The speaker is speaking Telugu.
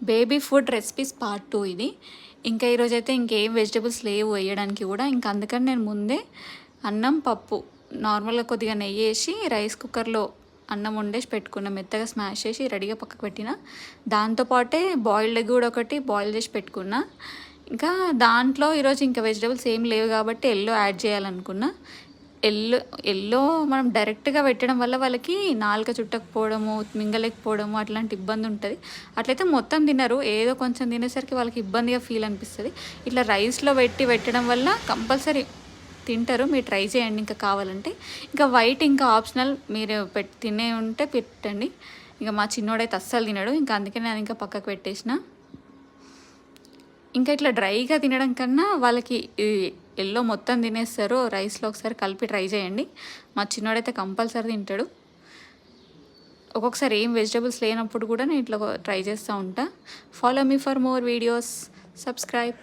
బేబీ ఫుడ్ రెసిపీస్ పార్ట్ 2 ఇది. ఇంకా ఈరోజైతే ఇంకేం వెజిటబుల్స్ లేవు వేయడానికి కూడా. ఇంకా అందుకని నేను ముందే అన్నం, పప్పు నార్మల్గా కొద్దిగా నెయ్యి వేసి రైస్ కుక్కర్లో అన్నం వండేసి పెట్టుకున్న, మెత్తగా స్మాష్ చేసి రెడీగా పక్కకు పెట్టిన. దాంతోపాటే బాయిల్డ్ ఎగ్ కూడా ఒకటి బాయిల్ చేసి పెట్టుకున్నా. ఇంకా దాంట్లో ఈరోజు ఇంకా వెజిటబుల్స్ ఏం లేవు కాబట్టి ఎల్లో యాడ్ చేయాలనుకున్నా. ఎల్లో మనం డైరెక్ట్గా పెట్టడం వల్ల వాళ్ళకి నాలుక చుట్టకపోవడము, మింగలేకపోవడము అట్లాంటి ఇబ్బంది ఉంటుంది. అట్లయితే మొత్తం తినరు, ఏదో కొంచెం తినేసరికి వాళ్ళకి ఇబ్బందిగా ఫీల్ అనిపిస్తుంది. ఇట్లా రైస్లో పెట్టడం వల్ల కంపల్సరీ తింటారు. మీరు ట్రై చేయండి ఇంకా కావాలంటే. ఇంకా వైట్ ఇంకా ఆప్షనల్, మీరు తినే ఉంటే పెట్టండి. ఇంకా మా చిన్నోడైతే అస్సలు తినడు, ఇంకా అందుకే నేను ఇంకా పక్కకు పెట్టేసిన. ఇంకా ఇట్లా డ్రైగా తినడం కన్నా వాళ్ళకి ఎల్లో మొత్తం తినేస్తారు. రైస్లో ఒకసారి కలిపి ట్రై చేయండి. మా చిన్నోడైతే కంపల్సరీ తింటాడు. ఒక్కొక్కసారి ఏం వెజిటబుల్స్ లేనప్పుడు కూడా నేను ఇట్లా ట్రై చేస్తూ ఉంటా. Follow me for more videos. Subscribe.